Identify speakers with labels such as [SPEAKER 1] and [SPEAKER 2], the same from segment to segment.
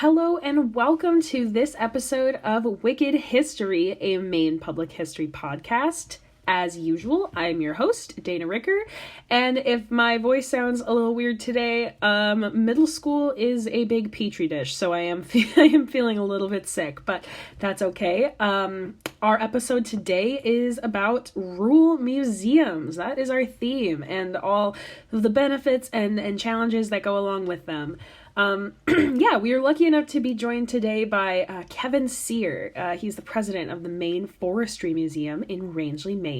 [SPEAKER 1] Hello and welcome to this episode of Wicked History, a Maine public history podcast. As usual, I'm your host, Dana Ricker, and if my voice sounds a little weird today, middle school is a big petri dish, so I am feeling a little bit sick, but that's okay. Our episode today is about rural museums. That is our theme, and all of the benefits and challenges that go along with them. We are lucky enough to be joined today by Kevin Cyr. He's the president of the Maine Forestry Museum in Rangeley, Maine.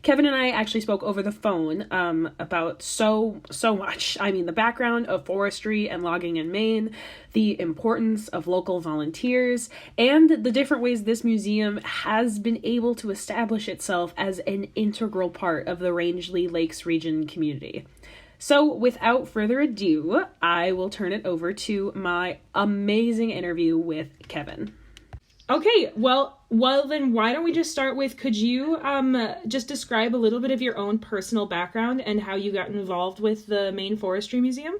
[SPEAKER 1] Kevin and I actually spoke over the phone about so much. I mean, the background of forestry and logging in Maine, the importance of local volunteers, and the different ways this museum has been able to establish itself as an integral part of the Rangeley Lakes region community. So without further ado, I will turn it over to my amazing interview with Kevin. Okay, well then why don't we just start with, could you just describe a little bit of your own personal background and how you got involved with the Maine Forestry Museum?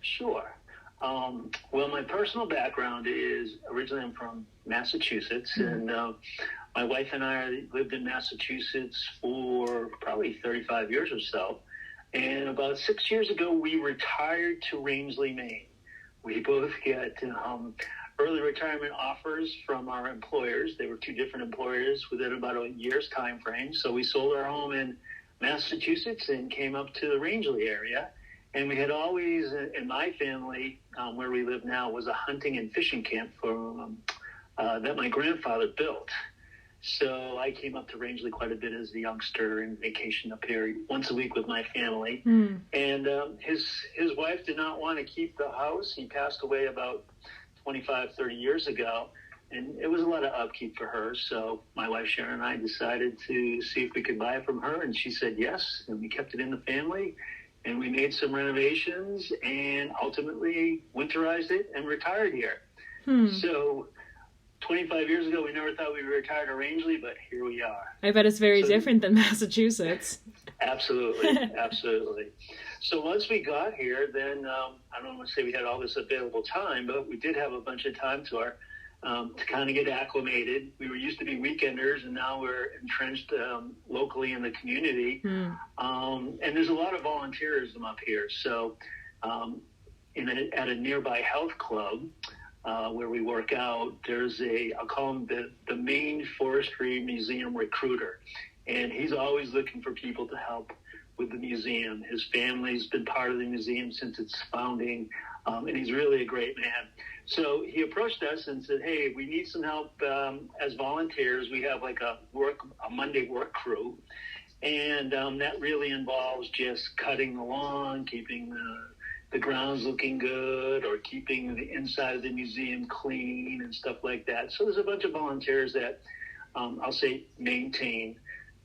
[SPEAKER 2] Sure. Well, my personal background is, originally I'm from Massachusetts, and my wife and I lived in Massachusetts for probably 35 years or so. And about 6 years ago, we retired to Rangeley, Maine. We both get early retirement offers from our employers. They were two different employers within about a year's time frame. So we sold our home in Massachusetts and came up to the Rangeley area. And we had always, in my family, where we live now, was a hunting and fishing camp that my grandfather built. So I came up to Rangeley quite a bit as a youngster and vacation up here once a week with my family. And his wife did not want to keep the house. He passed away about 25, 30 years ago. And it was a lot of upkeep for her. So my wife Sharon and I decided to see if we could buy it from her. And she said yes. And we kept it in the family. And we made some renovations and ultimately winterized it and retired here. So 25 years ago, we never thought we would retire to Rangeley, but here we are.
[SPEAKER 1] I bet it's very different than Massachusetts.
[SPEAKER 2] Absolutely. So once we got here, then I don't want to say we had all this available time, but we did have a bunch of time to kind of get acclimated. We were used to be weekenders, and now we're entrenched locally in the community. And there's a lot of volunteerism up here. So at a nearby health club, where we work out, there's I'll call him the Maine Forestry Museum recruiter. And he's always looking for people to help with the museum. His family's been part of the museum since its founding, and he's really a great man. So he approached us and said, hey, we need some help as volunteers. We have like a Monday work crew. And that really involves just cutting the lawn, keeping the grounds looking good, or keeping the inside of the museum clean and stuff like that. So there's a bunch of volunteers that, I'll say, maintain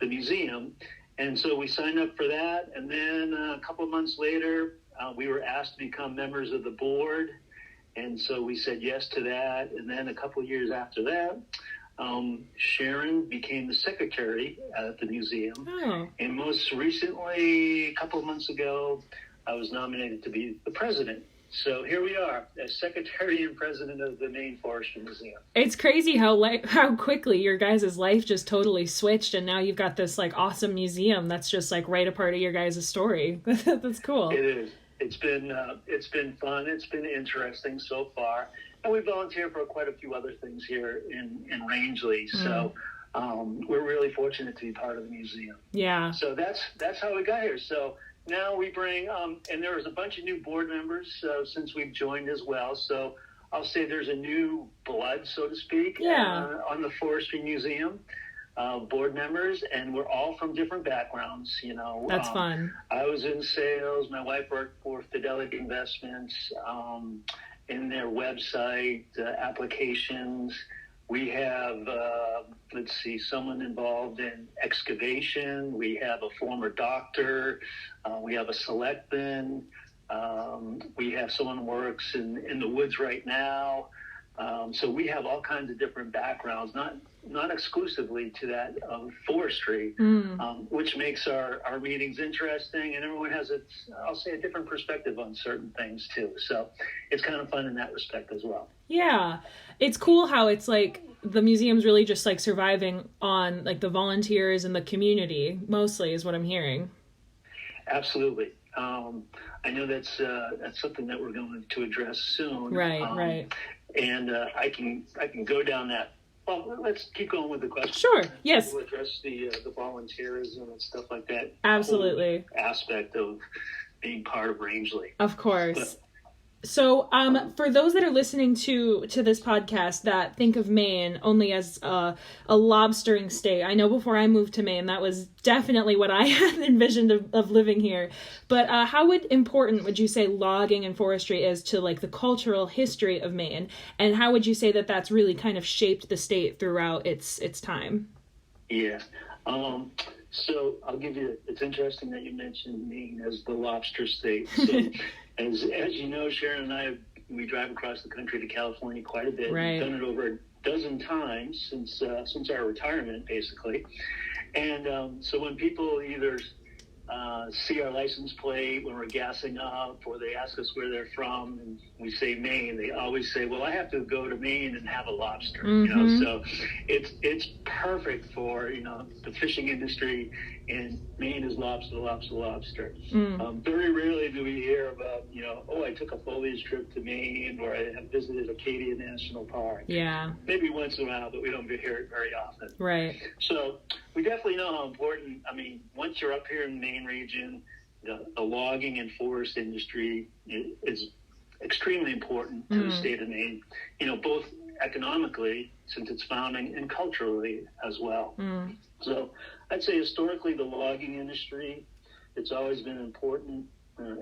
[SPEAKER 2] the museum. And so we signed up for that. And then a couple of months later, we were asked to become members of the board. And so we said yes to that. And then a couple of years after that, Sharon became the secretary at the museum. And most recently, a couple of months ago, I was nominated to be the president. So here we are, as secretary and president of the Maine Forestry Museum.
[SPEAKER 1] It's crazy how quickly your guys' life just totally switched, and now you've got this like awesome museum that's just like right a part of your guys' story. That's cool.
[SPEAKER 2] It is. It's been fun. It's been interesting so far, and we volunteer for quite a few other things here in Rangeley. So we're really fortunate to be part of the museum.
[SPEAKER 1] Yeah.
[SPEAKER 2] So that's how we got here. So now we bring, and there was a bunch of new board members since we've joined as well. So I'll say there's a new blood, so to speak, on the Forestry Museum board members, and we're all from different backgrounds.
[SPEAKER 1] That's fun.
[SPEAKER 2] I was in sales. My wife worked for Fidelity Investments in their website applications. We have, someone involved in excavation. We have a former doctor. We have a selectman. We have someone who works in the woods right now. So we have all kinds of different backgrounds, not exclusively to that forestry, which makes our meetings interesting, and everyone has I'll say a different perspective on certain things too. So it's kind of fun in that respect as well.
[SPEAKER 1] Yeah, it's cool how it's like the museum's really just like surviving on like the volunteers and the community mostly is what I'm hearing.
[SPEAKER 2] Absolutely. I know that's something that we're going to address soon.
[SPEAKER 1] Right.
[SPEAKER 2] And I can go down that. Well, let's keep going with the question.
[SPEAKER 1] Sure. Yes.
[SPEAKER 2] We'll address the volunteerism and stuff like that.
[SPEAKER 1] Absolutely.
[SPEAKER 2] Aspect of being part of Rangeley.
[SPEAKER 1] Of course. So, for those that are listening to this podcast that think of Maine only as a lobstering state, I know before I moved to Maine, that was definitely what I had envisioned of living here. But how important would you say logging and forestry is to like the cultural history of Maine, and how would you say that that's really kind of shaped the state throughout its time?
[SPEAKER 2] Yeah. So I'll give you. It's interesting that you mentioned Maine as the lobster state. So. As you know, Sharon and I, we drive across the country to California quite a bit.
[SPEAKER 1] Right.
[SPEAKER 2] We've done it over a dozen times since our retirement, basically. And so when people either see our license plate when we're gassing up, or they ask us where they're from, and we say Maine, they always say, "Well, I have to go to Maine and have a lobster." So it's perfect for the fishing industry, and Maine is lobster. Very rarely do we hear about I took a foliage trip to Maine, or I have visited Acadia National Park.
[SPEAKER 1] Yeah,
[SPEAKER 2] maybe once in a while, but we don't hear it very often.
[SPEAKER 1] Right.
[SPEAKER 2] So we definitely know how important. I mean, once you're up here in the Maine region, the logging and forest industry is extremely important to the state of Maine. Both economically, since its founding, and culturally as well. So I'd say historically, the logging industry, it's always been an important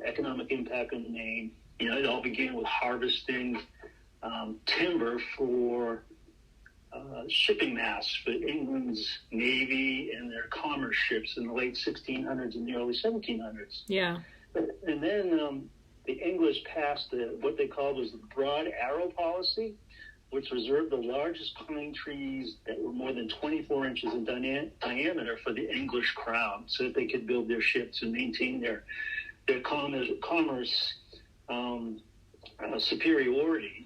[SPEAKER 2] economic impact on Maine. It all began with harvesting timber for shipping masts for England's Navy and their commerce ships in the late 1600s and the early 1700s.
[SPEAKER 1] Yeah.
[SPEAKER 2] And then the English passed what they called was the Broad Arrow Policy, which reserved the largest pine trees that were more than 24 inches in diameter for the English crown, so that they could build their ships and maintain their commerce superiority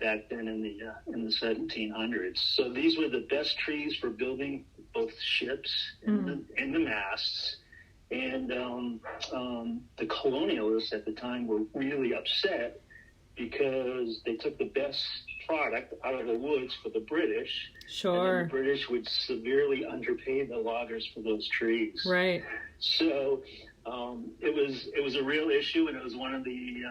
[SPEAKER 2] back then in the 1700s. So these were the best trees for building both ships and the masts. And the colonialists at the time were really upset because they took the best product out of the woods for the British.
[SPEAKER 1] Sure.
[SPEAKER 2] And the British would severely underpay the loggers for those trees.
[SPEAKER 1] Right.
[SPEAKER 2] So it was a real issue, and it was one of the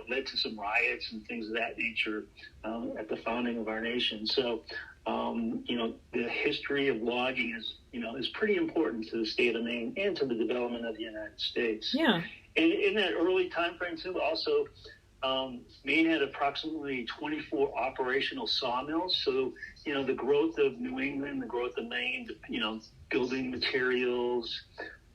[SPEAKER 2] led to some riots and things of that nature at the founding of our nation. So the history of logging is pretty important to the state of Maine and to the development of the United States.
[SPEAKER 1] Yeah.
[SPEAKER 2] And in that early time frame too, also Maine had approximately 24 operational sawmills. So the growth of New England, the growth of Maine, building materials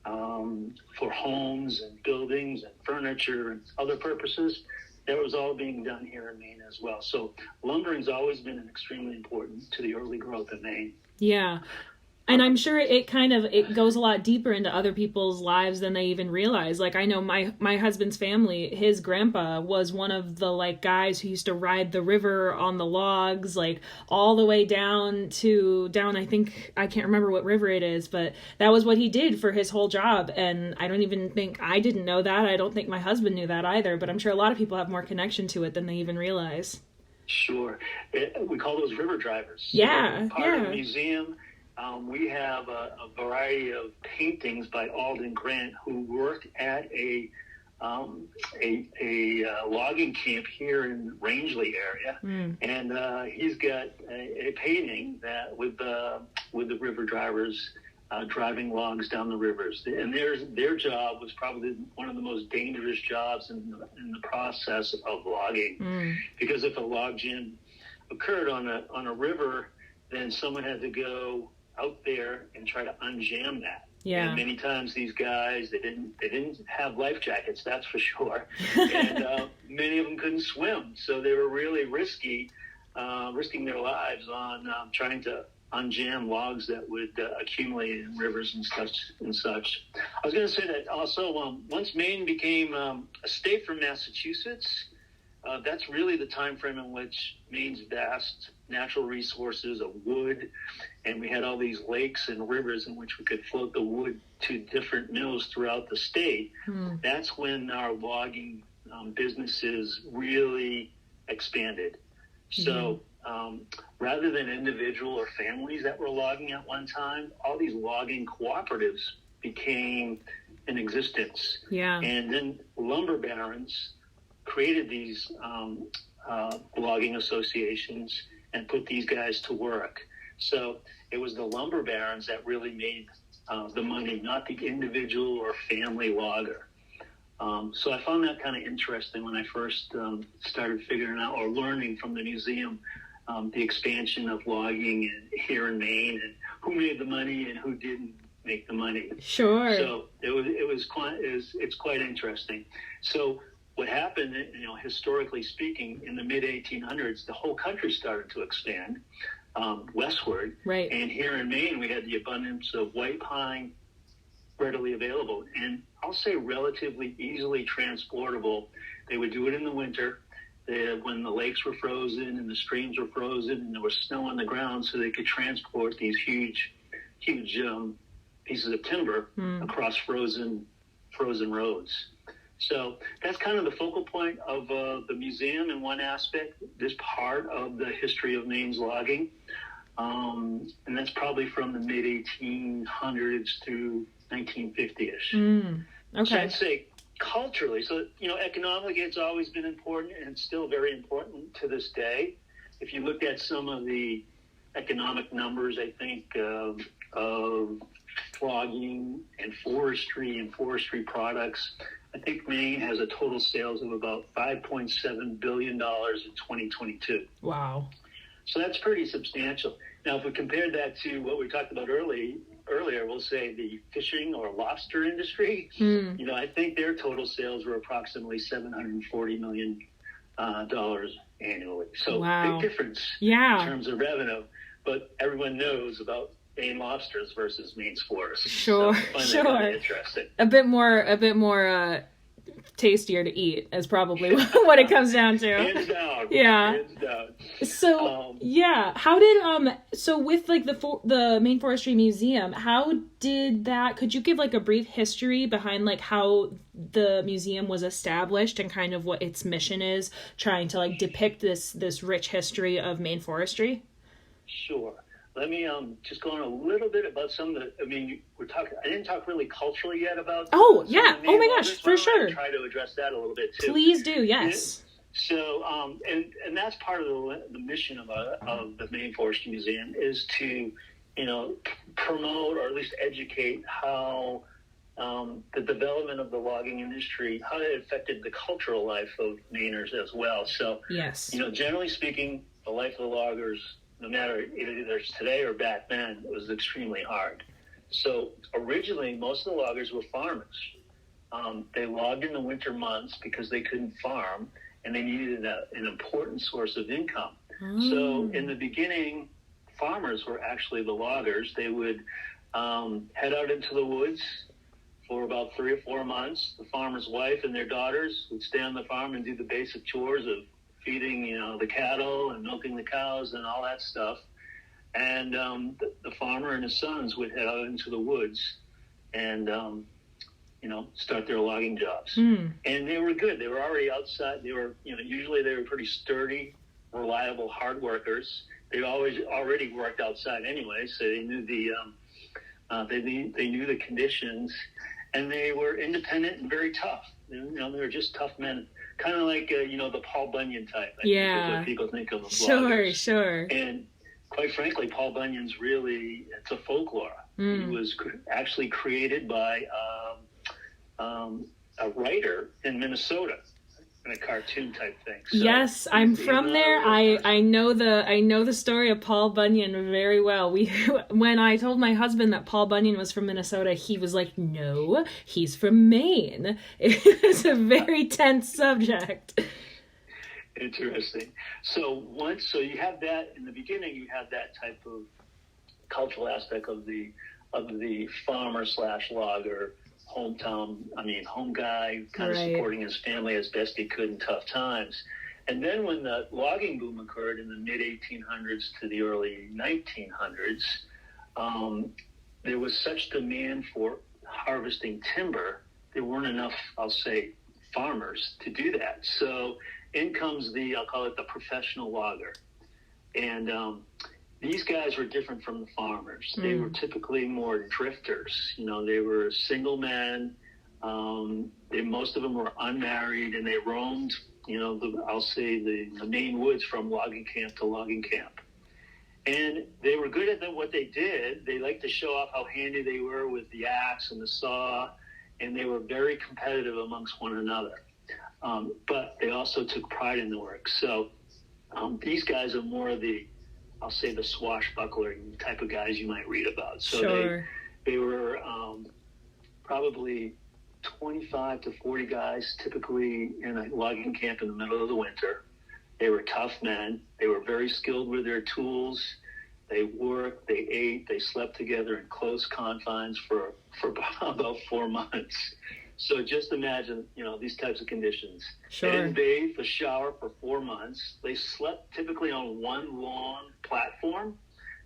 [SPEAKER 2] for homes and buildings and furniture and other purposes, that was all being done here in Maine as well. So lumbering's always been extremely important to the early growth of Maine.
[SPEAKER 1] Yeah. And I'm sure it goes a lot deeper into other people's lives than they even realize. Like, I know my husband's family, his grandpa was one of the guys who used to ride the river on the logs, all the way down, I think, I can't remember what river it is, but that was what he did for his whole job. And I didn't know that. I don't think my husband knew that either, but I'm sure a lot of people have more connection to it than they even realize.
[SPEAKER 2] Sure. We call those river drivers.
[SPEAKER 1] Yeah.
[SPEAKER 2] Part of the museum. We have a variety of paintings by Alden Grant, who worked at a logging camp here in Rangeley area, and he's got a painting that with the river drivers driving logs down the rivers, and their job was probably one of the most dangerous jobs in the process of logging, because if a log jam occurred on a river, then someone had to go out there and try to unjam that.
[SPEAKER 1] Yeah.
[SPEAKER 2] And many times these guys, they didn't have life jackets, that's for sure. And many of them couldn't swim, so they were really risky risking their lives on trying to unjam logs that would accumulate in rivers and such. I was going to say that also, once Maine became a state from Massachusetts, that's really the time frame in which Maine's vast natural resources of wood, and we had all these lakes and rivers in which we could float the wood to different mills throughout the state. That's when our logging businesses really expanded. So rather than individual or families that were logging at one time, all these logging cooperatives became in existence. And then lumber barons created these logging associations and put these guys to work. So it was the lumber barons that really made the money, not the individual or family logger. So I found that kind of interesting when I first started figuring out or learning from the museum the expansion of logging here in Maine, and who made the money and who didn't make the money.
[SPEAKER 1] Sure.
[SPEAKER 2] So it's quite interesting. So what happened, historically speaking, in the mid 1800s, the whole country started to expand westward.
[SPEAKER 1] Right.
[SPEAKER 2] And here in Maine, we had the abundance of white pine readily available, and I'll say relatively easily transportable. They would do it in the winter when the lakes were frozen and the streams were frozen and there was snow on the ground, so they could transport these huge pieces of timber across frozen roads. So that's kind of the focal point of the museum in one aspect, this part of the history of Maine's logging. And that's probably from the mid-1800s to 1950-ish.
[SPEAKER 1] Okay.
[SPEAKER 2] So I'd say culturally, economically it's always been important, and it's still very important to this day. If you looked at some of the economic numbers, I think, of logging and forestry products, I think Maine has a total sales of about $5.7 billion in 2022.
[SPEAKER 1] Wow.
[SPEAKER 2] So that's pretty substantial. Now, if we compare that to what we talked about earlier, we'll say the fishing or lobster industry, I think their total sales were approximately $740 million annually. So big difference in terms of revenue, but everyone knows about Maine lobsters versus Maine's forests.
[SPEAKER 1] Sure,
[SPEAKER 2] so I find that kind of interesting.
[SPEAKER 1] A bit more tastier to eat is probably what it comes down to.
[SPEAKER 2] Hands down.
[SPEAKER 1] Yeah.
[SPEAKER 2] Hands down.
[SPEAKER 1] So how did so with like the Maine Forestry Museum, how did that? Could you give like a brief history behind like how the museum was established and kind of what its mission is, trying to like depict this rich history of Maine forestry?
[SPEAKER 2] Sure. Let me just go on a little bit about some of the. I didn't talk really culturally yet about.
[SPEAKER 1] Oh yeah! Oh my gosh, for sure.
[SPEAKER 2] Try to address that a little bit too.
[SPEAKER 1] Please do. Yes.
[SPEAKER 2] So, and that's part of the mission of the Maine Forestry Museum is to, promote or at least educate how the development of the logging industry, how it affected the cultural life of Mainers as well. So,
[SPEAKER 1] yes,
[SPEAKER 2] generally speaking, the life of the loggers, no matter either it's today or back then, it was extremely hard. So originally, most of the loggers were farmers. They logged in the winter months because they couldn't farm, and they needed an important source of income. So in the beginning, farmers were actually the loggers. They would head out into the woods for about 3 or 4 months. The farmer's wife and their daughters would stay on the farm and do the basic chores of feeding, the cattle and milking the cows and all that stuff. And the farmer and his sons would head out into the woods and, start their logging jobs. And they were good. They were already outside. They were, usually they were pretty sturdy, reliable, hard workers. They already worked outside anyway, so they knew they knew the conditions, and they were independent and very tough. They were just tough men. Kind of like, the Paul Bunyan type. I think is what people think of loggers.
[SPEAKER 1] Sure.
[SPEAKER 2] And quite frankly, Paul Bunyan's it's a folklore. He was actually created by a writer in Minnesota, in a cartoon type thing. So,
[SPEAKER 1] yes, I'm from there. I know the story of Paul Bunyan very well. When I told my husband that Paul Bunyan was from Minnesota, he was like, "No, he's from Maine." It was a very tense subject.
[SPEAKER 2] Interesting. So you have that in the beginning. You have that type of cultural aspect of the farmer / logger, home guy, kind of supporting his family as best he could in tough times. And then when the logging boom occurred in the mid 1800s to the early 1900s, there was such demand for harvesting timber. There weren't enough, I'll say, farmers to do that. So in comes I'll call it the professional logger. And these guys were different from the farmers. They were typically more drifters. They were single men. Most of them were unmarried, and they roamed, the Maine woods from logging camp to logging camp. And they were good at what they did. They liked to show off how handy they were with the axe and the saw, and they were very competitive amongst one another. But they also took pride in the work. So these guys are more of the swashbuckler type of guys you might read about. So they were probably 25 to 40 guys, typically in a logging camp in the middle of the winter. They were tough men. They were very skilled with their tools. They worked, they ate, they slept together in close confines for about 4 months. So just imagine, these types of conditions. They didn't bathe or shower for 4 months. They slept typically on one long platform.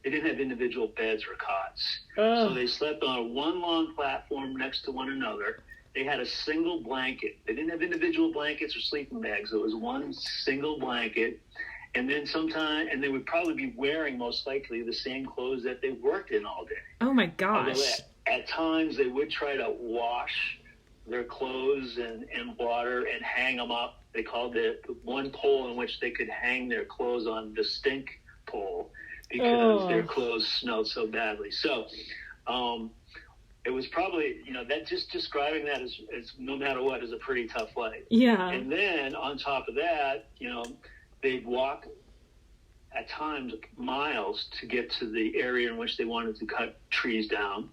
[SPEAKER 2] They didn't have individual beds or cots. So they slept on one long platform next to one another. They had a single blanket. They didn't have individual blankets or sleeping bags. It was one single blanket. And then and they would probably be wearing, most likely, the same clothes that they worked in all day.
[SPEAKER 1] Oh, my gosh.
[SPEAKER 2] Although at times, they would try to wash their clothes in water and hang them up. They called it one pole in which they could hang their clothes on, the stink pole, because their clothes smelled so badly. So it was probably, that just describing that is no matter what is a pretty tough life.
[SPEAKER 1] Yeah.
[SPEAKER 2] And then on top of that, they'd walk at times miles to get to the area in which they wanted to cut trees down.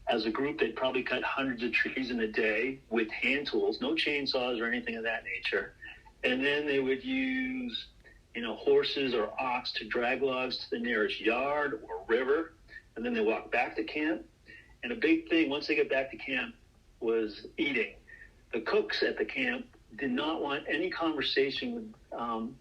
[SPEAKER 2] As a group, they'd probably cut hundreds of trees in a day with hand tools, no chainsaws or anything of that nature. And then they would use, horses or ox to drag logs to the nearest yard or river. And then they walk back to camp. And a big thing, once they get back to camp, was eating. The cooks at the camp did not want any conversation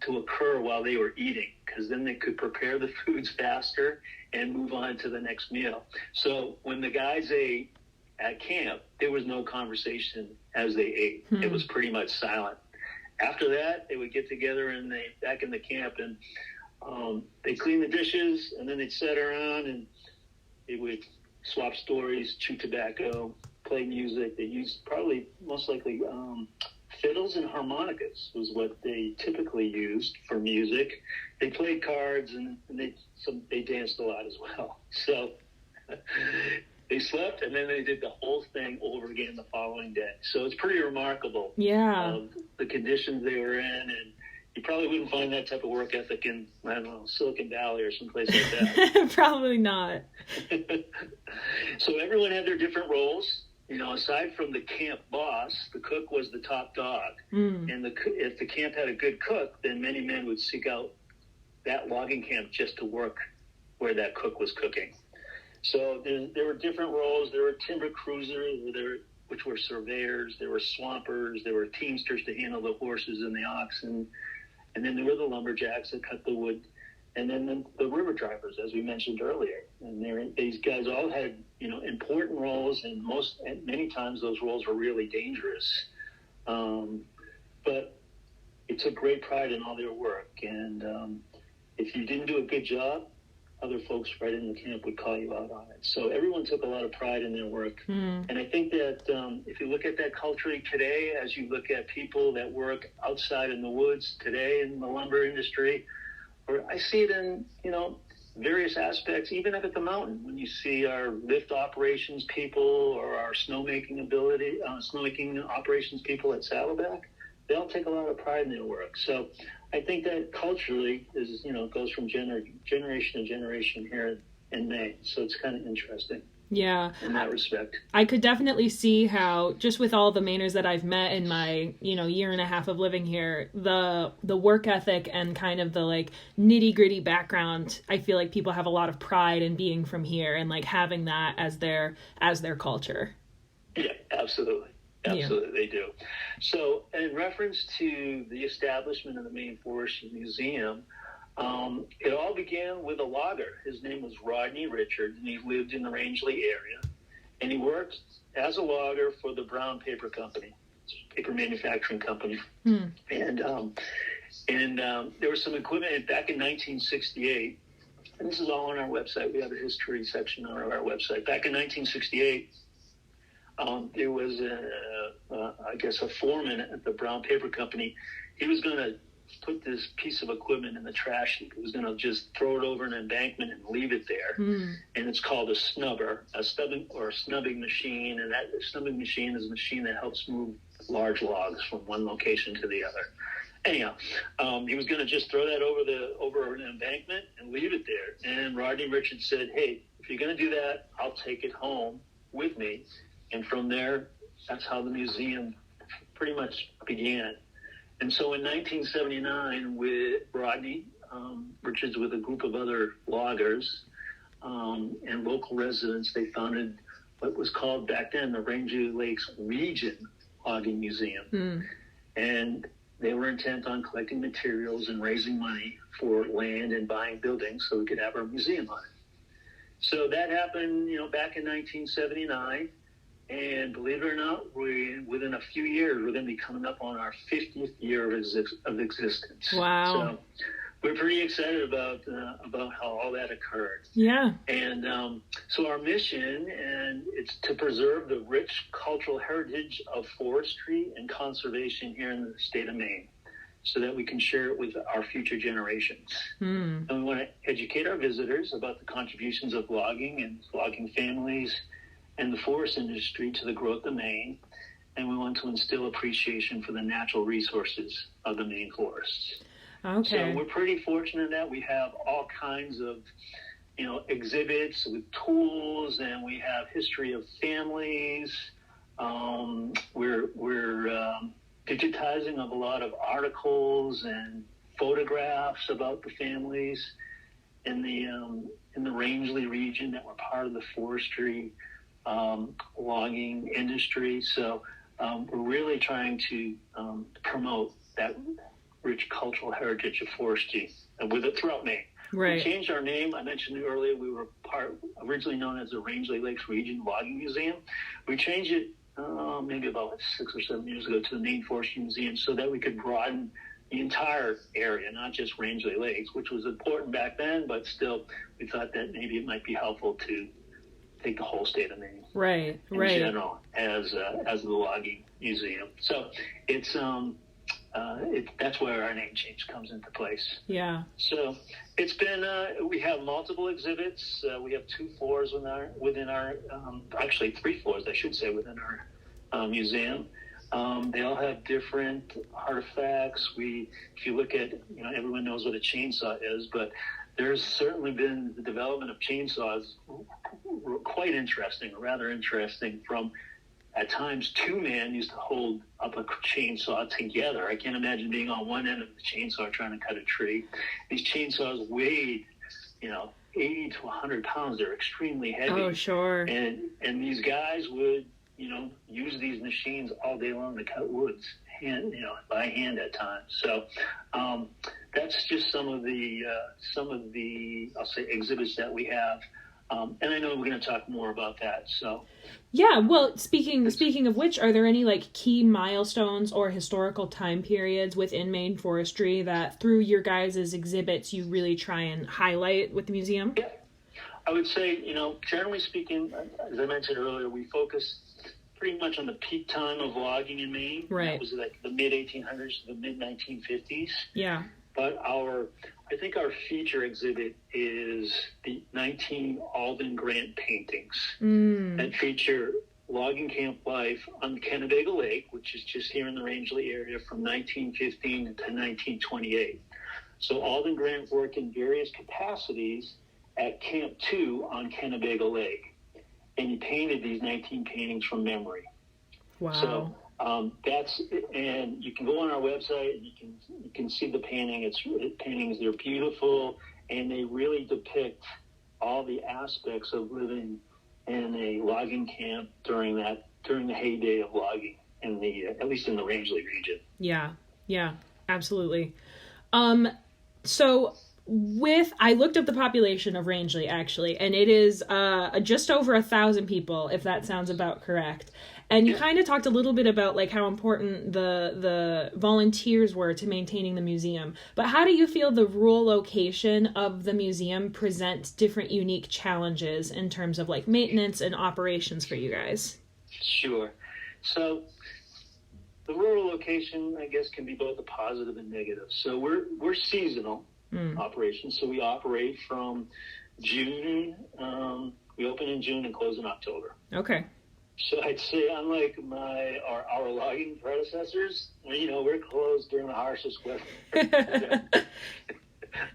[SPEAKER 2] to occur while they were eating, because then they could prepare the foods faster and move on to the next meal. So when the guys ate at camp, there was no conversation as they ate. It was pretty much silent. After that, they would get together and back in the camp, and they clean the dishes, and then they'd sit around and they would swap stories, chew tobacco, play music. They used probably most likely fiddles and harmonicas was what they typically used for music. They played cards, and they danced a lot as well. So they slept, and then they did the whole thing over again the following day. So it's pretty remarkable.
[SPEAKER 1] Yeah.
[SPEAKER 2] The conditions they were in, and you probably wouldn't find that type of work ethic in, I don't know, Silicon Valley or someplace like that.
[SPEAKER 1] Probably not.
[SPEAKER 2] So everyone had their different roles. Aside from the camp boss, the cook was the top dog. And if the camp had a good cook, then many men would seek out that logging camp just to work where that cook was cooking. So there were different roles. There were timber cruisers, which were surveyors. There were swampers. There were teamsters to handle the horses and the oxen. And then there were the lumberjacks that cut the wood. And then the river drivers, as we mentioned earlier. And these guys all had, important roles, and many times those roles were really dangerous. But they took great pride in all their work. And if you didn't do a good job, other folks right in the camp would call you out on it. So everyone took a lot of pride in their work. And I think that if you look at that culturally today, as you look at people that work outside in the woods today in the lumber industry, or I see it in, various aspects, even up at the mountain, when you see our lift operations people or our snowmaking operations people at Saddleback, they all take a lot of pride in their work. So I think that culturally goes from generation to generation here in Maine. So it's kind of interesting.
[SPEAKER 1] Yeah.
[SPEAKER 2] In that respect.
[SPEAKER 1] I could definitely see how, just with all the Mainers that I've met in my, year and a half of living here, the work ethic and kind of the like nitty-gritty background, I feel like people have a lot of pride in being from here and like having that as their culture.
[SPEAKER 2] Yeah, absolutely. Absolutely,
[SPEAKER 1] Yeah.
[SPEAKER 2] they do. So, in reference to the establishment of the Maine Forestry Museum, it all began with a logger. His name was Rodney Richard, and he lived in the Rangeley area. And he worked as a logger for the Brown Paper Company, paper manufacturing company. And there was some equipment back in 1968. And this is all on our website. We have a history section on our website. Back in 1968, there was a foreman at the Brown Paper Company. He was going to put this piece of equipment in the trash heap. He was going to just throw it over an embankment and leave it there. And it's called a snubbing machine. And that snubbing machine is a machine that helps move large logs from one location to the other. Anyhow, he was going to just throw that over an embankment and leave it there. And Rodney Richards said, "Hey, if you're going to do that, I'll take it home with me." And from there, that's how the museum pretty much began. And so in 1979, with Rodney Richards, with a group of other loggers and local residents, they founded what was called back then the Rangeley Lakes Region Logging Museum. And they were intent on collecting materials and raising money for land and buying buildings so we could have our museum on it. So that happened, back in 1979. And believe it or not, within a few years, we're going to be coming up on our 50th year of existence.
[SPEAKER 1] Wow.
[SPEAKER 2] So we're pretty excited about how all that occurred.
[SPEAKER 1] Yeah.
[SPEAKER 2] And so our mission, and it's to preserve the rich cultural heritage of forestry and conservation here in the state of Maine so that we can share it with our future generations. And we want to educate our visitors about the contributions of logging and logging families and the forest industry to the growth of Maine, and we want to instill appreciation for the natural resources of the Maine forests.
[SPEAKER 1] Okay.
[SPEAKER 2] So we're pretty fortunate that we have all kinds of, exhibits with tools, and we have history of families. We're digitizing of a lot of articles and photographs about the families in the Rangeley region that were part of the forestry logging industry. So we're really trying to promote that rich cultural heritage of forestry with it throughout Maine.
[SPEAKER 1] Right.
[SPEAKER 2] We changed our name. I mentioned earlier we were originally known as the Rangeley Lakes Region Logging Museum. We changed it maybe about 6 or 7 years ago to the Maine Forestry Museum so that we could broaden the entire area, not just Rangeley Lakes, which was important back then, but still we thought that maybe it might be helpful to take the whole state of Maine, in general, as the logging museum. So it's that's where our name change comes into place.
[SPEAKER 1] Yeah.
[SPEAKER 2] So it's been we have multiple exhibits. We have 2 floors within our actually 3 floors, I should say, within our museum. They all have different artifacts. If you look at, everyone knows what a chainsaw is, but there's certainly been the development of chainsaws quite interesting, or rather interesting, from at times 2 men used to hold up a chainsaw together. I can't imagine being on one end of the chainsaw trying to cut a tree. These chainsaws weighed, 80 to 100 pounds. They're extremely heavy.
[SPEAKER 1] Oh, sure.
[SPEAKER 2] And these guys would, use these machines all day long to cut woods, by hand at times. So that's just some of the I'll say exhibits that we have. And I know we're going to talk more about that. So,
[SPEAKER 1] yeah. Well, speaking of which, are there any like key milestones or historical time periods within Maine Forestry that through your guys' exhibits you really try and highlight with the museum?
[SPEAKER 2] Yeah, I would say, generally speaking, as I mentioned earlier, we focus pretty much on the peak time of logging in Maine.
[SPEAKER 1] Right.
[SPEAKER 2] That was like the mid 1800s to the mid 1950s.
[SPEAKER 1] Yeah.
[SPEAKER 2] But I think our feature exhibit is the 19 Alden Grant paintings that feature logging camp life on Kennebago Lake, which is just here in the Rangeley area from 1915 to 1928. So Alden Grant worked in various capacities at Camp 2 on Kennebago Lake. and he painted these 19 paintings from memory.
[SPEAKER 1] Wow.
[SPEAKER 2] So and you can go on our website and you can see the paintings. They're beautiful, and they really depict all the aspects of living in a logging camp during the heyday of logging at least in the Rangeley region.
[SPEAKER 1] Yeah, absolutely. So I looked up the population of Rangeley, actually, and it is just over 1,000 people, if that sounds about correct. And you kind of talked a little bit about like how important the volunteers were to maintaining the museum. But how do you feel the rural location of the museum presents different unique challenges in terms of like maintenance and operations for you guys?
[SPEAKER 2] Sure. So the rural location, I guess, can be both a positive and negative. So we're seasonal operations. So we operate from June. We open in June and close in October.
[SPEAKER 1] Okay.
[SPEAKER 2] So I'd say, unlike our logging predecessors, we're closed during the harshest weather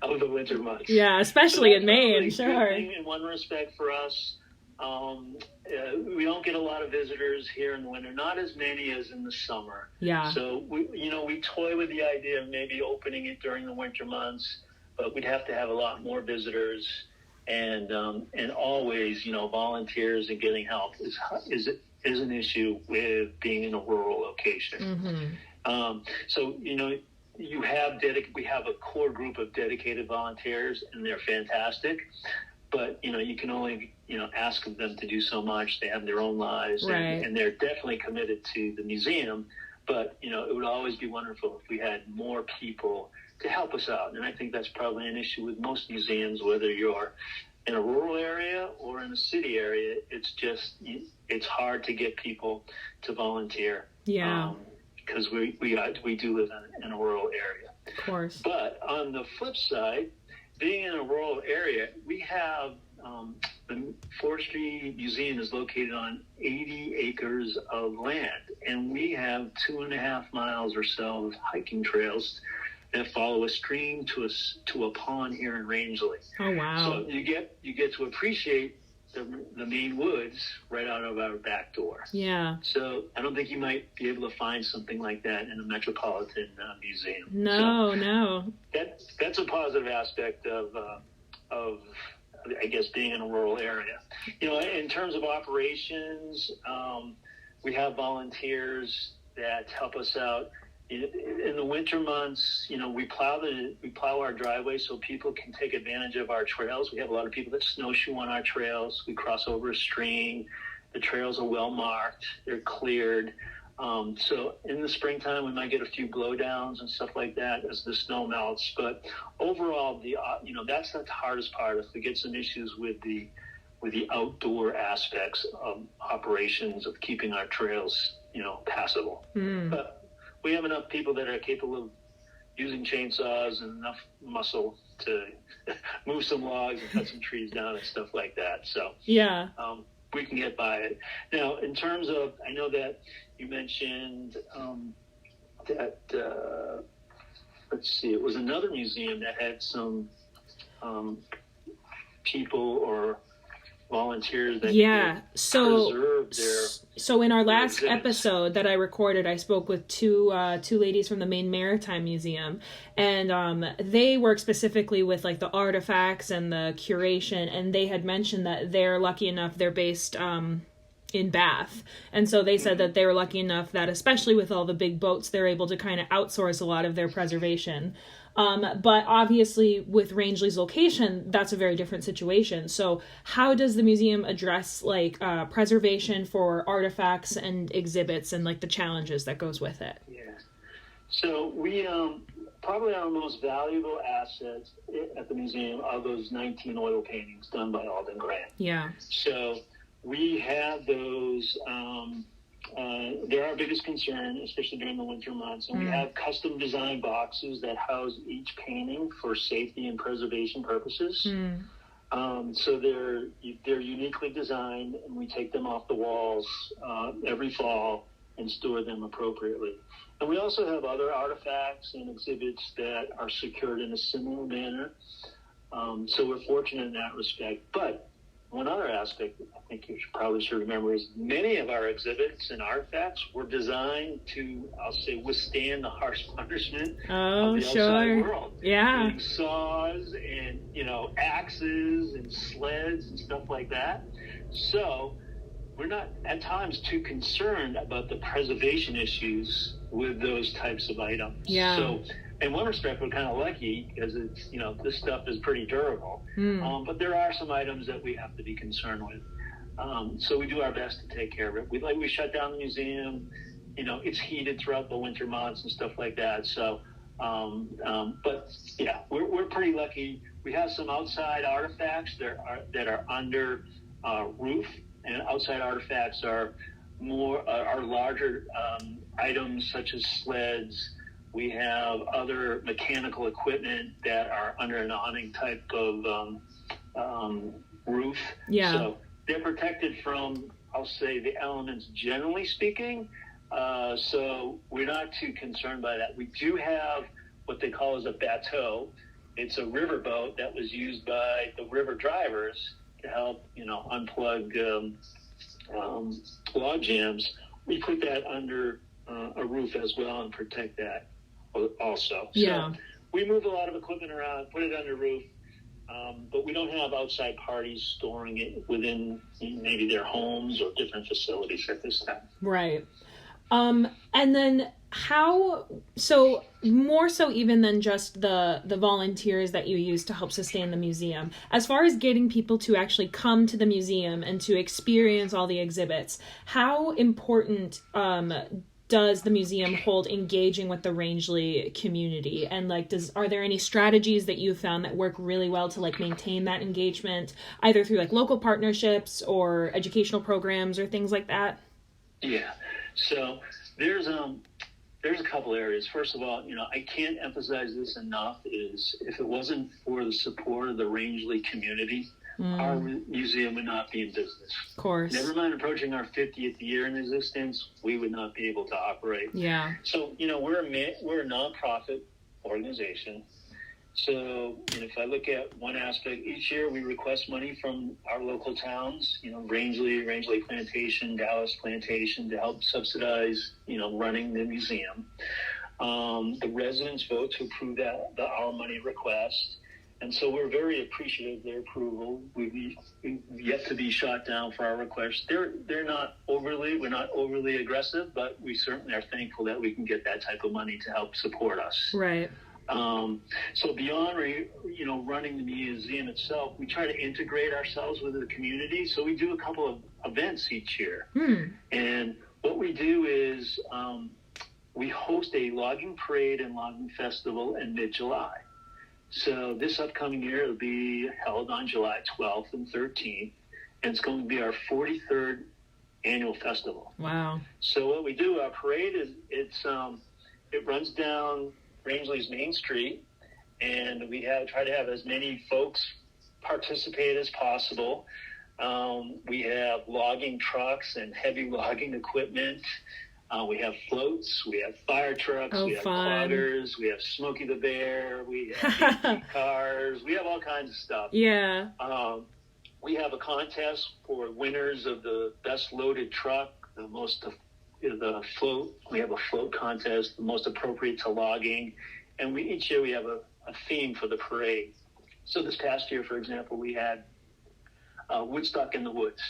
[SPEAKER 2] of the winter months.
[SPEAKER 1] Yeah, especially in Maine, sure.
[SPEAKER 2] In one respect for us, we don't get a lot of visitors here in the winter, not as many as in the summer.
[SPEAKER 1] Yeah.
[SPEAKER 2] So we toy with the idea of maybe opening it during the winter months, but we'd have to have a lot more visitors. And always, volunteers and getting help is an issue with being in a rural location. Mm-hmm. So we have a core group of dedicated volunteers, and they're fantastic. But you can only ask them to do so much. They have their own lives,
[SPEAKER 1] right.
[SPEAKER 2] and they're definitely committed to the museum. But it would always be wonderful if we had more people to help us out. And I think that's probably an issue with most museums, whether you're in a rural area or in a city area. It's hard to get people to volunteer.
[SPEAKER 1] Yeah.
[SPEAKER 2] Because we do live in a rural area.
[SPEAKER 1] Of course.
[SPEAKER 2] But on the flip side, being in a rural area, we have the Forestry Museum is located on 80 acres of land, and we have 2.5 miles or so of hiking trails that follow a stream to a pond here in Rangeley.
[SPEAKER 1] Oh wow!
[SPEAKER 2] So you get to appreciate the Maine woods right out of our back door.
[SPEAKER 1] Yeah.
[SPEAKER 2] So I don't think you might be able to find something like that in a metropolitan museum.
[SPEAKER 1] No.
[SPEAKER 2] That's a positive aspect of I guess being in a rural area. In terms of operations, we have volunteers that help us out. In the winter months, we plow our driveway so people can take advantage of our trails. We have a lot of people that snowshoe on our trails. We cross over a stream. The trails are well marked. They're cleared. So in the springtime, we might get a few blowdowns and stuff like that as the snow melts. But overall, that's not the hardest part. If we get some issues with the outdoor aspects of operations of keeping our trails, passable. But we have enough people that are capable of using chainsaws and enough muscle to move some logs and cut some trees down and stuff like that. So
[SPEAKER 1] yeah,
[SPEAKER 2] we can get by it. Now, in terms of, I know that you mentioned that, let's see, it was another museum that had some people or volunteers that preserve their.
[SPEAKER 1] So in our last episode that I recorded, I spoke with two ladies from the Maine Maritime Museum, and they work specifically with like the artifacts and the curation, and they had mentioned that they're lucky enough, they're based in Bath, and so they said that they were lucky enough that especially with all the big boats, they're able to kind of outsource a lot of their preservation. But obviously with Rangeley's location, that's a very different situation. So how does the museum address like preservation for artifacts and exhibits and like the challenges that goes with it?
[SPEAKER 2] Yeah. So we probably our most valuable assets at the museum are those 19 oil paintings done by Alden Grant.
[SPEAKER 1] Yeah.
[SPEAKER 2] So we have those. They're our biggest concern, especially during the winter months. And we have custom design boxes that house each painting for safety and preservation purposes. So they're uniquely designed, and we take them off the walls every fall and store them appropriately. And we also have other artifacts and exhibits that are secured in a similar manner. So we're fortunate in that respect. But one other aspect I think you should remember is many of our exhibits and artifacts were designed to, I'll say, withstand the harsh punishment of the outside world.
[SPEAKER 1] Yeah.
[SPEAKER 2] Meaning saws and, axes and sleds and stuff like that. So we're not at times too concerned about the preservation issues with those types of items.
[SPEAKER 1] Yeah.
[SPEAKER 2] So in one respect, we're kind of lucky because it's, this stuff is pretty durable. But there are some items that we have to be concerned with. So we do our best to take care of it. We shut down the museum. It's heated throughout the winter months and stuff like that. So, but yeah, we're pretty lucky. We have some outside artifacts that are under roof, and outside artifacts are larger items such as sleds. We have other mechanical equipment that are under an awning type of roof.
[SPEAKER 1] Yeah.
[SPEAKER 2] So they're protected from, I'll say, the elements generally speaking. So we're not too concerned by that. We do have what they call as a bateau. It's a riverboat that was used by the river drivers to help, unplug log jams. We put that under a roof as well and protect that also.
[SPEAKER 1] Yeah.
[SPEAKER 2] So we move a lot of equipment around, put it under roof, but we don't have outside parties storing it within maybe their homes or different facilities at this time.
[SPEAKER 1] Right. And then so more so even than just the volunteers that you use to help sustain the museum, as far as getting people to actually come to the museum and to experience all the exhibits, how important does the museum hold engaging with the Rangeley community? And are there any strategies that you've found that work really well to maintain that engagement, either through local partnerships or educational programs or things like that?
[SPEAKER 2] Yeah. So there's a couple areas. First of all, I can't emphasize this enough, is if it wasn't for the support of the Rangeley community, our museum would not be in business.
[SPEAKER 1] Of course.
[SPEAKER 2] Never mind approaching our 50th year in existence, we would not be able to operate.
[SPEAKER 1] Yeah.
[SPEAKER 2] So, we're a nonprofit organization. So, if I look at one aspect, each year we request money from our local towns, Rangeley Plantation, Dallas Plantation, to help subsidize, running the museum. The residents vote to approve our money request. And so we're very appreciative of their approval. We've yet to be shot down for our requests. We're not overly aggressive, but we certainly are thankful that we can get that type of money to help support us.
[SPEAKER 1] Right.
[SPEAKER 2] So beyond, running the museum itself, we try to integrate ourselves with the community. So we do a couple of events each year. And what we do is we host a logging parade and logging festival in mid-July. So this upcoming year, it'll be held on July 12th and 13th, and it's going to be our 43rd annual festival.
[SPEAKER 1] Wow.
[SPEAKER 2] So what we do, our parade it runs down Rangeley's Main Street, and we try to have as many folks participate as possible. We have logging trucks and heavy logging equipment. We have floats, we have fire trucks, we have cloggers, we have Smokey the Bear, we have AT cars, we have all kinds of stuff.
[SPEAKER 1] Yeah.
[SPEAKER 2] We have a contest for winners of the best loaded truck, the float. We have a float contest, the most appropriate to logging, and each year we have a theme for the parade. So this past year, for example, we had Woodstock in the Woods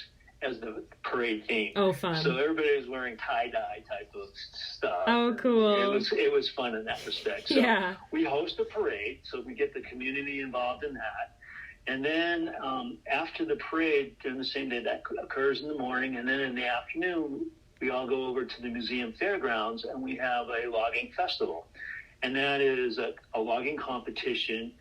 [SPEAKER 2] as the parade theme.
[SPEAKER 1] Oh, fun.
[SPEAKER 2] So everybody was wearing tie-dye type of stuff.
[SPEAKER 1] Oh, cool.
[SPEAKER 2] It was fun in that respect. So
[SPEAKER 1] yeah.
[SPEAKER 2] We host a parade, so we get the community involved in that. And then after the parade, during the same day, that occurs in the morning, and then in the afternoon, we all go over to the museum fairgrounds, and we have a logging festival. And that is a logging competition.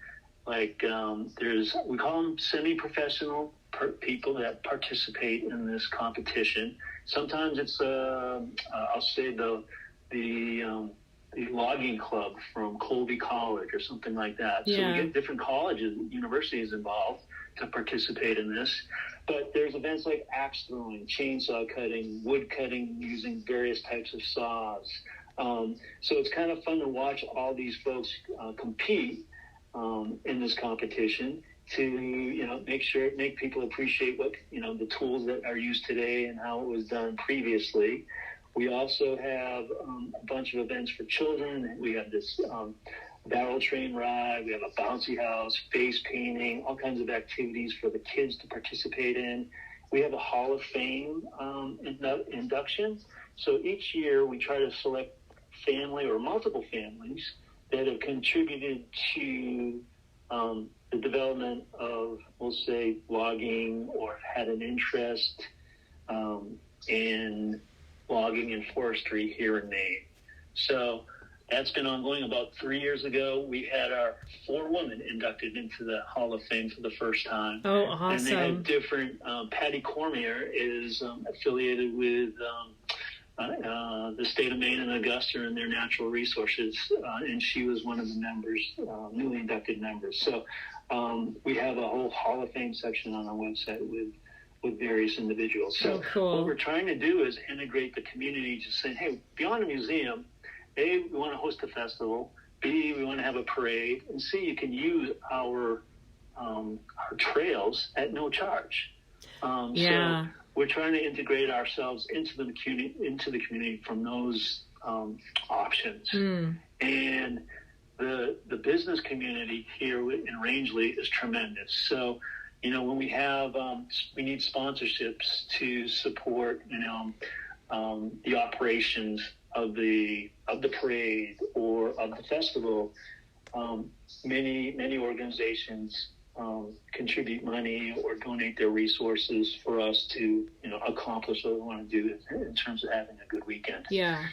[SPEAKER 2] We call them semi-professional people that participate in this competition. Sometimes it's I'll say the logging club from Colby College or something like that.
[SPEAKER 1] Yeah.
[SPEAKER 2] So we get different colleges and universities involved to participate in this. But there's events like axe throwing, chainsaw cutting, wood cutting using various types of saws. So it's kind of fun to watch all these folks compete in this competition. to make people appreciate what the tools that are used today and how it was done previously. We also have a bunch of events for children. We have this barrel train ride. We have a bouncy house, face painting, all kinds of activities for the kids to participate in. We have a Hall of Fame induction. So each year we try to select family or multiple families that have contributed to the development of, we'll say, logging or had an interest in logging and forestry here in Maine. So that's been ongoing. About 3 years ago, we had our 4 women inducted into the Hall of Fame for the first time.
[SPEAKER 1] Oh, awesome.
[SPEAKER 2] And they had different, Patty Cormier is affiliated with the state of Maine and Augusta and their natural resources, and she was one of the members, newly inducted members. So we have a whole Hall of Fame section on our website with various individuals. So
[SPEAKER 1] cool.
[SPEAKER 2] What we're trying to do is integrate the community, just saying, hey, beyond a museum, A, we want to host a festival, B, we want to have a parade, and C, you can use our trails at no charge. So we're trying to integrate ourselves into the community from those options. And the business community here in Rangeley is tremendous. So, when we have, we need sponsorships to support, the operations of the parade or of the festival. Many organizations contribute money or donate their resources for us to, accomplish what we want to do in terms of having a good weekend.
[SPEAKER 1] Yeah.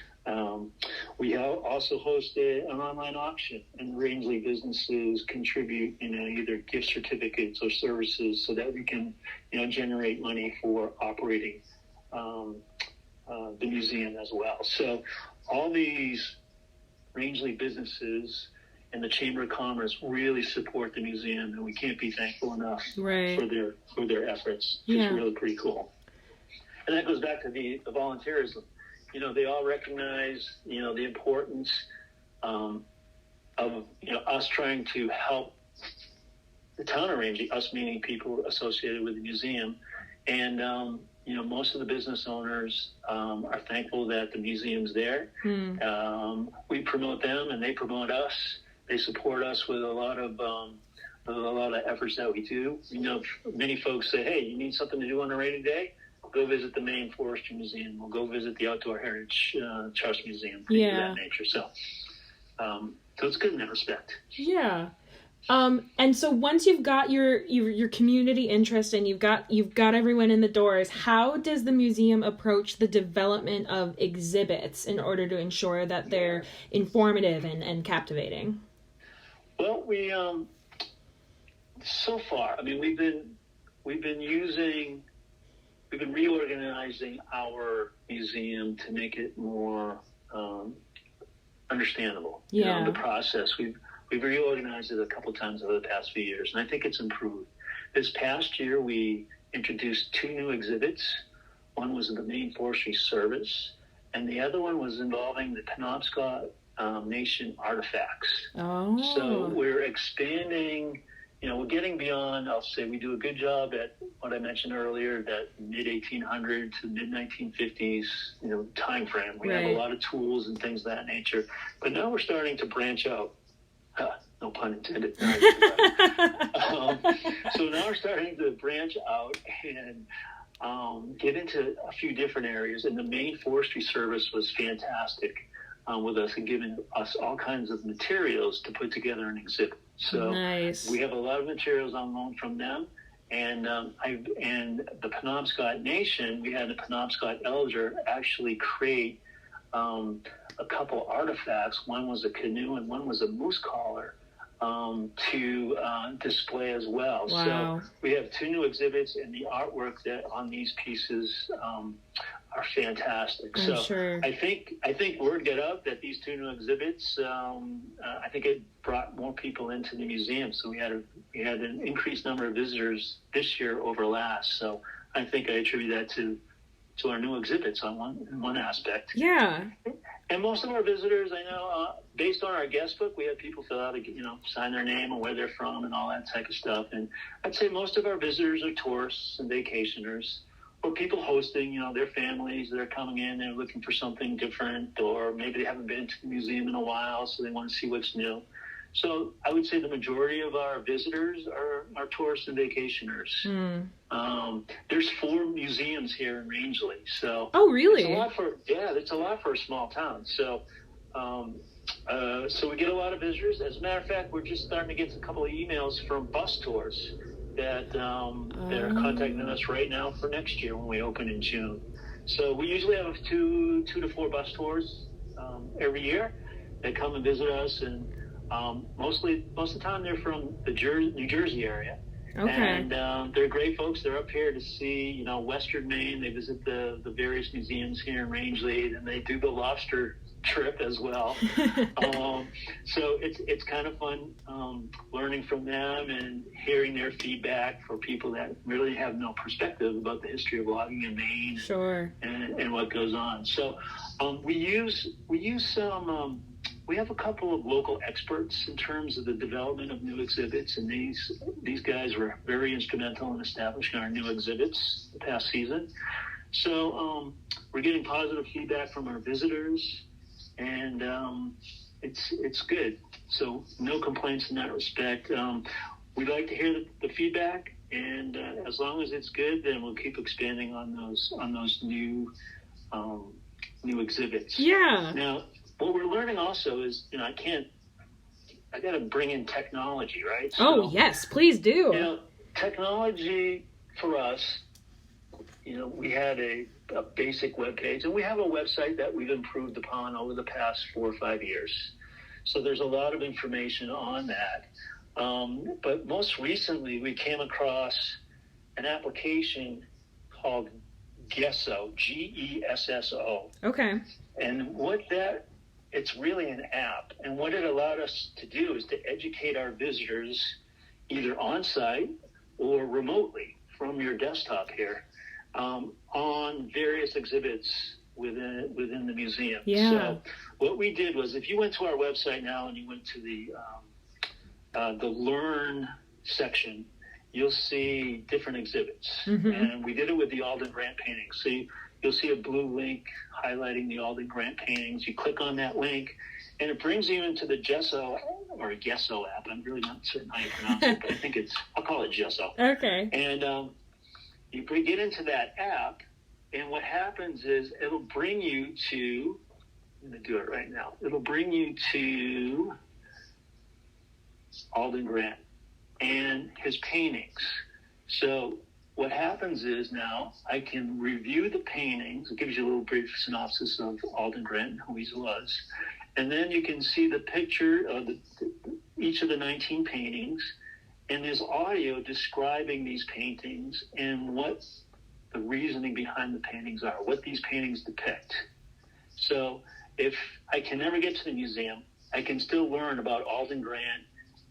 [SPEAKER 2] We also hosted an online auction, and Rangeley businesses contribute, either gift certificates or services so that we can, generate money for operating the museum as well. So all these Rangeley businesses and the Chamber of Commerce really support the museum, and we can't be thankful enough for their efforts. It's really pretty cool. And that goes back to the volunteerism. They all recognize, the importance of, us trying to help the town of Rangeley, us meaning people associated with the museum. And, most of the business owners are thankful that the museum's there. We promote them and they promote us. They support us with a lot of efforts that we do. Many folks say, hey, you need something to do on a rainy day? Go visit the Maine Forestry Museum. We'll go visit the Outdoor Heritage Trust Museum, things of that nature. So it's good in that respect.
[SPEAKER 1] Yeah. And so once you've got your community interest and you've got everyone in the doors, how does the museum approach the development of exhibits in order to ensure that they're informative and captivating?
[SPEAKER 2] Well, we so far, we've been reorganizing our museum to make it more understandable. The process. We've reorganized it a couple times over the past few years, and I think it's improved. This past year, we introduced 2 new exhibits. One was the Maine Forestry Service, and the other one was involving the Penobscot Nation artifacts.
[SPEAKER 1] Oh.
[SPEAKER 2] So we're expanding. We're getting beyond, I'll say, we do a good job at what I mentioned earlier, that mid-1800 to mid-1950s, time frame. We have a lot of tools and things of that nature. But now we're starting to branch out. No pun intended. So now we're starting to branch out and get into a few different areas. And the Maine Forestry Service was fantastic with us and giving us all kinds of materials to put together an exhibit. So we have a lot of materials on loan from them. And the Penobscot Nation, we had the Penobscot Elder actually create a couple artifacts. One was a canoe and one was a moose collar to display as well.
[SPEAKER 1] Wow.
[SPEAKER 2] So we have 2 new exhibits, and the artwork that on these pieces are fantastic.
[SPEAKER 1] Sure.
[SPEAKER 2] I think word got out that these 2 new exhibits, I think it brought more people into the museum. So we had an increased number of visitors this year over last. So I think I attribute that to to our new exhibits on one aspect.
[SPEAKER 1] Yeah.
[SPEAKER 2] And most of our visitors, I know, based on our guest book, we have people fill out, sign their name and where they're from and all that type of stuff. And I'd say most of our visitors are tourists and vacationers, or people hosting, their families that are coming in, they're looking for something different, or maybe they haven't been to the museum in a while, so they want to see what's new. So I would say the majority of our visitors are tourists and vacationers. There's 4 museums here in Rangeley. So
[SPEAKER 1] oh, really?
[SPEAKER 2] It's a lot for a small town. So so we get a lot of visitors. As a matter of fact, we're just starting to get a couple of emails from bus tours that they're contacting us right now for next year when we open in June. So we usually have 2 to 4 bus tours every year that come and visit us, and most of the time they're from the New Jersey area.
[SPEAKER 1] Okay.
[SPEAKER 2] And they're great folks. They're up here to see, Western Maine. They visit the various museums here in Rangeley, and they do the lobster trip as well. So it's kind of fun learning from them and hearing their feedback for people that really have no perspective about the history of logging in Maine.
[SPEAKER 1] Sure.
[SPEAKER 2] And what goes on. So we use some. We have a couple of local experts in terms of the development of new exhibits, and these guys were very instrumental in establishing our new exhibits the past season. So we're getting positive feedback from our visitors, and it's good. So no complaints in that respect. We like to hear the feedback, and as long as it's good, then we'll keep expanding on those new exhibits.
[SPEAKER 1] Yeah.
[SPEAKER 2] Now, what we're learning also is, I got to bring in technology, right?
[SPEAKER 1] So, yes, please do.
[SPEAKER 2] Technology for us, we had a basic web page, and we have a website that we've improved upon over the past 4 or 5 years. So there's a lot of information on that. But most recently, we came across an application called Gesso, Gesso.
[SPEAKER 1] Okay.
[SPEAKER 2] And it's really an app. And what it allowed us to do is to educate our visitors either on site or remotely from your desktop here on various exhibits within the museum.
[SPEAKER 1] Yeah.
[SPEAKER 2] So what we did was, if you went to our website now and you went to the Learn section, you'll see different exhibits. Mm-hmm. And we did it with the Alden Grant paintings. So you'll see a blue link highlighting the Alden Grant paintings. You click on that link, and it brings you into the Gesso app. I'm really not certain how you pronounce it, but I'll call it Gesso.
[SPEAKER 1] Okay.
[SPEAKER 2] And you get into that app, and what happens is it'll bring you to, I'm going to do it right now. It'll bring you to Alden Grant and his paintings. So what happens is now I can review the paintings. It gives you a little brief synopsis of Alden Grant and who he was. And then you can see the picture of each of the 19 paintings, and there's audio describing these paintings and what the reasoning behind the paintings are, what these paintings depict. So if I can never get to the museum, I can still learn about Alden Grant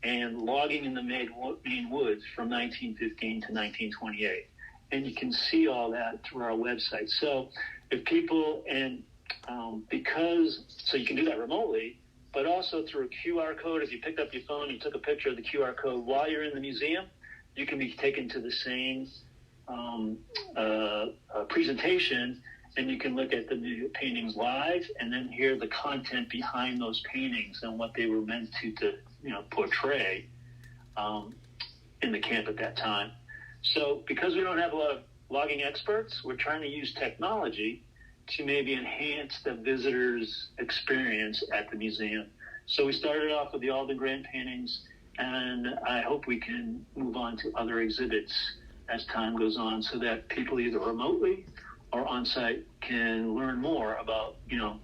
[SPEAKER 2] and logging in the Maine woods from 1915 to 1928. And you can see all that through our website. So if people, so you can do that remotely, but also through a QR code. If you picked up your phone, you took a picture of the QR code while you're in the museum, you can be taken to the same presentation, and you can look at the paintings live and then hear the content behind those paintings and what they were meant to portray in the camp at that time. So because we don't have a lot of logging experts, we're trying to use technology to maybe enhance the visitor's experience at the museum. So we started off with the Alden Grant paintings, and I hope we can move on to other exhibits as time goes on so that people either remotely or on-site can learn more about,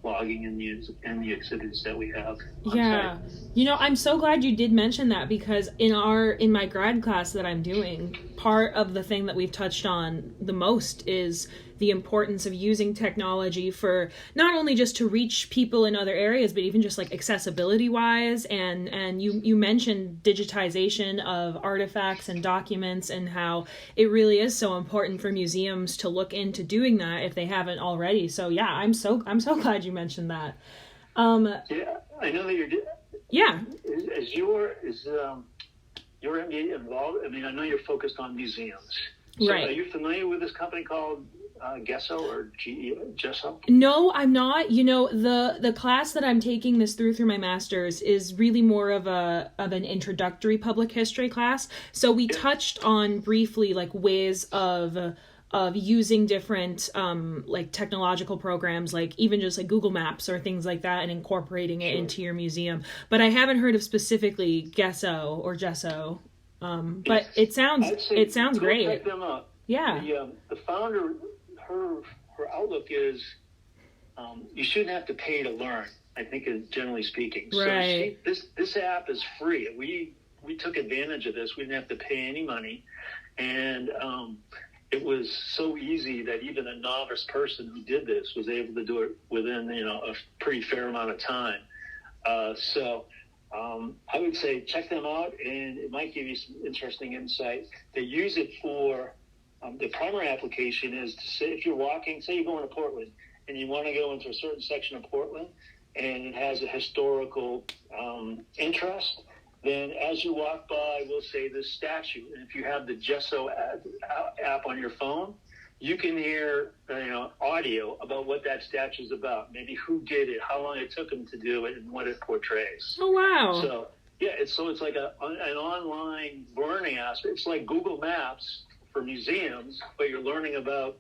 [SPEAKER 2] logging and the exhibits that we have on
[SPEAKER 1] Yeah.
[SPEAKER 2] site.
[SPEAKER 1] I'm so glad you did mention that, because in my grad class that I'm doing, part of the thing that we've touched on the most is the importance of using technology for not only just to reach people in other areas, but even just like accessibility wise. And you mentioned digitization of artifacts and documents, and how it really is so important for museums to look into doing that if they haven't already. So yeah, I'm so glad you mentioned that.
[SPEAKER 2] Yeah, I know that you're.
[SPEAKER 1] Yeah.
[SPEAKER 2] Is your MBA involved? I mean, I know you're focused on museums. So
[SPEAKER 1] Right.
[SPEAKER 2] Are you familiar with this company called Gesso or Gesso?
[SPEAKER 1] No, I'm not. The class that I'm taking this through my master's is really more of an introductory public history class. So we touched on briefly like ways of using different like technological programs, like even just like Google Maps or things like that, and incorporating it into your museum. But I haven't heard of specifically Gesso or Gesso. But it sounds great.
[SPEAKER 2] Check them out.
[SPEAKER 1] Yeah.
[SPEAKER 2] The founder, her outlook is you shouldn't have to pay to learn, I think, is generally speaking.
[SPEAKER 1] Right.
[SPEAKER 2] So this app is free. We took advantage of this. We didn't have to pay any money, and it was so easy that even a novice person who did this was able to do it within a pretty fair amount of time. I would say check them out, and it might give you some interesting insight. They use it for the primary application is to say, if you're walking, say you're going to Portland, and you want to go into a certain section of Portland, and it has a historical interest, then as you walk by, we'll say this statue. And if you have the Gesso app on your phone, you can hear audio about what that statue is about, maybe who did it, how long it took them to do it, and what it portrays.
[SPEAKER 1] Oh, wow.
[SPEAKER 2] So yeah, it's like an online learning aspect. It's like Google Maps for museums, but you're learning about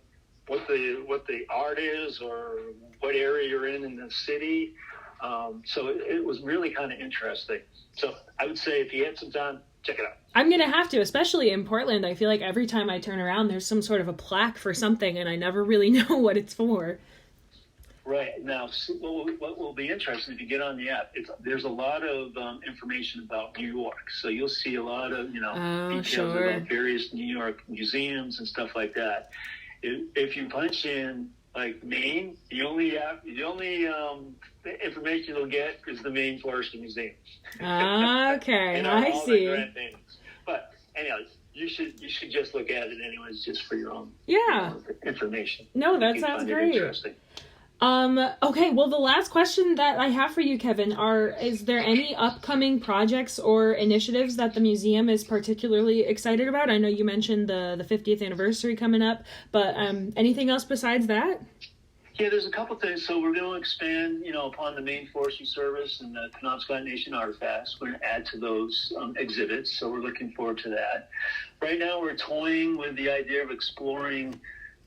[SPEAKER 2] what the art is or what area you're in the city. So it was really kind of interesting. So I would say if you had some time, check it out.
[SPEAKER 1] I'm going to have to, especially in Portland. I feel like every time I turn around, there's some sort of a plaque for something, and I never really know what it's for.
[SPEAKER 2] Right. Now, what will be interesting if you get on the app, there's a lot of information about New York. So you'll see a lot of, details about various New York museums and stuff like that. If you punch in like Maine, the only information you'll get is the Maine Forestry Museum.
[SPEAKER 1] Okay,
[SPEAKER 2] and
[SPEAKER 1] I
[SPEAKER 2] all
[SPEAKER 1] see.
[SPEAKER 2] The grand things. But anyways, you should just look at it anyways, just for your own information.
[SPEAKER 1] No, that sounds great.
[SPEAKER 2] Interesting.
[SPEAKER 1] Okay, well, the last question that I have for you, Kevin, is there any upcoming projects or initiatives that the museum is particularly excited about? I know you mentioned the 50th anniversary coming up, but anything else besides that?
[SPEAKER 2] Yeah, there's a couple things. So we're going to expand, upon the Maine Forestry Service and the Penobscot Nation artifacts. We're going to add to those exhibits, so we're looking forward to that. Right now, we're toying with the idea of exploring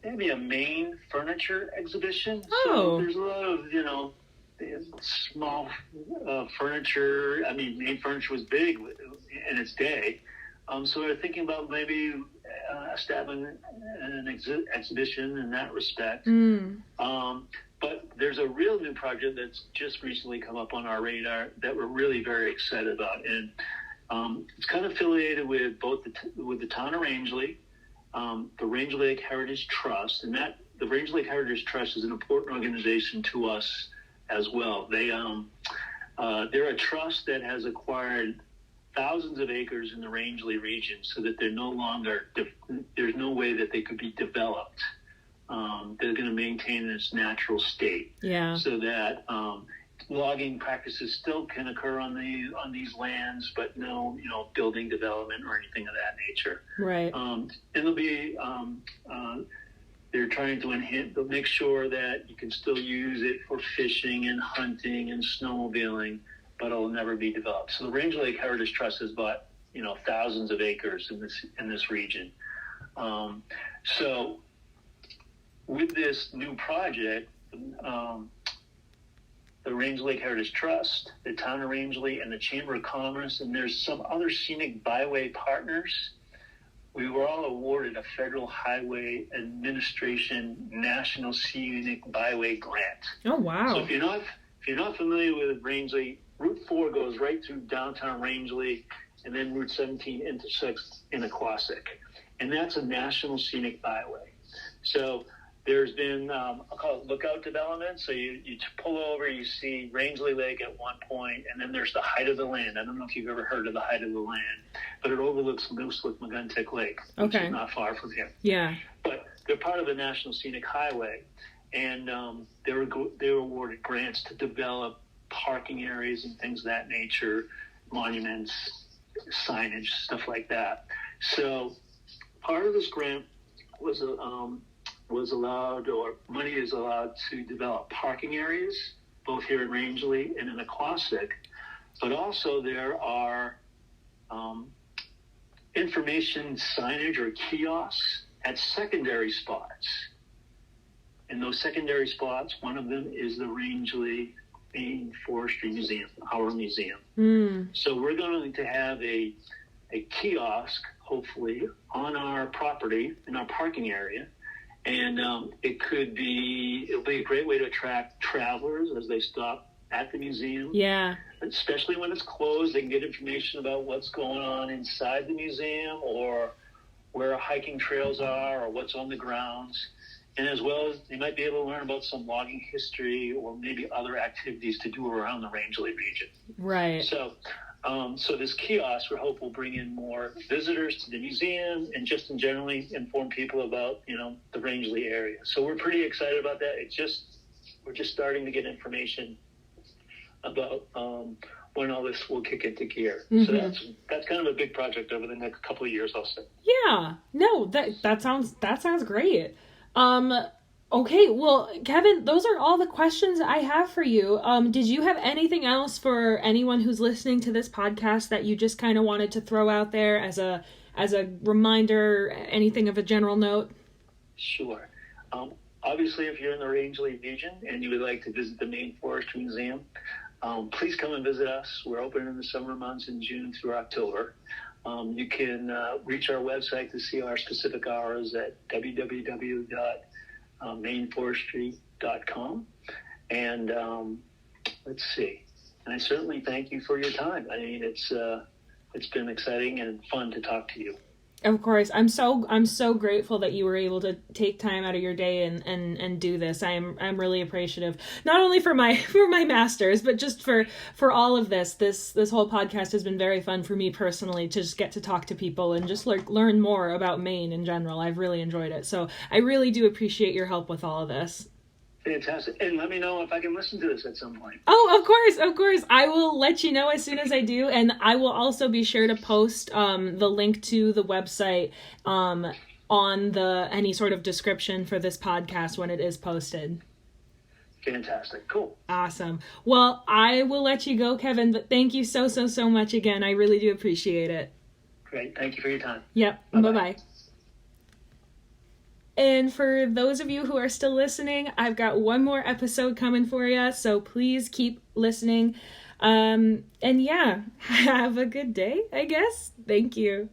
[SPEAKER 2] maybe a Maine furniture exhibition. So there's a lot of, small furniture. I mean, Maine furniture was big in its day. So we're thinking about maybe establishing an exhibition in that respect. But there's a real new project that's just recently come up on our radar that we're really very excited about. And it's kind of affiliated with with the town of Rangeley, the Rangeley Lake Heritage Trust, and the Rangeley Lake Heritage Trust is an important organization to us as well. They're a trust that has acquired thousands of acres in the Rangeley region, so that they're no longer there's no way that they could be developed. They're going to maintain its natural state, so that logging practices still can occur on these lands, but no building development or anything of that nature.
[SPEAKER 1] Right.
[SPEAKER 2] And they'll be they're trying to they'll make sure that you can still use it for fishing and hunting and snowmobiling, but it'll never be developed. So the Rangeley Lake Heritage Trust has bought thousands of acres in this region. So with this new project, the Rangeley Lake Heritage Trust, the town of Rangeley, and the Chamber of Commerce, and there's some other scenic byway partners. we were all awarded a Federal Highway Administration National Scenic Byway grant.
[SPEAKER 1] Oh, wow.
[SPEAKER 2] So if you're not familiar with Rangeley, Route 4 goes right through downtown Rangeley, and then Route 17 intersects in Aquasic. And that's a National Scenic Byway. So there's been, I'll call it lookout development. So you pull over, you see Rangeley Lake at one point, and then there's the Height of the Land. I don't know if you've ever heard of the Height of the Land, but it overlooks Mooselook-Meguntic Lake, which is not far from here.
[SPEAKER 1] Yeah.
[SPEAKER 2] But they're part of the National Scenic Highway, and they were awarded grants to develop parking areas and things of that nature, monuments, signage, stuff like that. So part of this grant was allowed, or money is allowed to develop parking areas, both here in Rangeley and in Aquasic, but also there are information signage or kiosks at secondary spots. And those secondary spots, one of them is the Rangeley Maine Forestry Museum, our museum. So we're going to have a kiosk, hopefully, on our property in our parking area. And it'll be a great way to attract travelers as they stop at the museum.
[SPEAKER 1] Yeah.
[SPEAKER 2] Especially when it's closed, they can get information about what's going on inside the museum, or where hiking trails are, or what's on the grounds. And as well as they might be able to learn about some logging history, or maybe other activities to do around the Rangeley region.
[SPEAKER 1] Right.
[SPEAKER 2] So this kiosk, we hope, will bring in more visitors to the museum, and just in generally inform people about, the Rangeley area. So we're pretty excited about that. We're just starting to get information about when all this will kick into gear. So that's kind of a big project over the next couple of years, I'll say.
[SPEAKER 1] Yeah. No, that sounds great. Okay, well, Kevin, those are all the questions I have for you. Did you have anything else for anyone who's listening to this podcast that you just kind of wanted to throw out there as a reminder, anything of a general note?
[SPEAKER 2] Sure. Obviously, if you're in the Rangeley region and you would like to visit the Maine Forestry Museum, please come and visit us. We're open in the summer months in June through October. You can reach our website to see our specific hours at www.mainforestry.com. And let's see. And I certainly thank you for your time. I mean, it's been exciting and fun to talk to you.
[SPEAKER 1] Of course. I'm so grateful that you were able to take time out of your day and do this. I'm really appreciative, not only for my masters, but just for all of this whole podcast has been very fun for me personally, to just get to talk to people and just learn more about Maine in general. I've really enjoyed it. So I really do appreciate your help with all of this.
[SPEAKER 2] Fantastic. And let me know if I can listen to this at some point.
[SPEAKER 1] Oh, of course. I will let you know as soon as I do. And I will also be sure to post the link to the website on any sort of description for this podcast when it is posted.
[SPEAKER 2] Fantastic. Cool.
[SPEAKER 1] Awesome. Well, I will let you go, Kevin, but thank you so much again. I really do appreciate it.
[SPEAKER 2] Great. Thank you for your time.
[SPEAKER 1] Yep. Bye-bye. And for those of you who are still listening, I've got one more episode coming for you, so please keep listening. And yeah, have a good day, I guess. Thank you.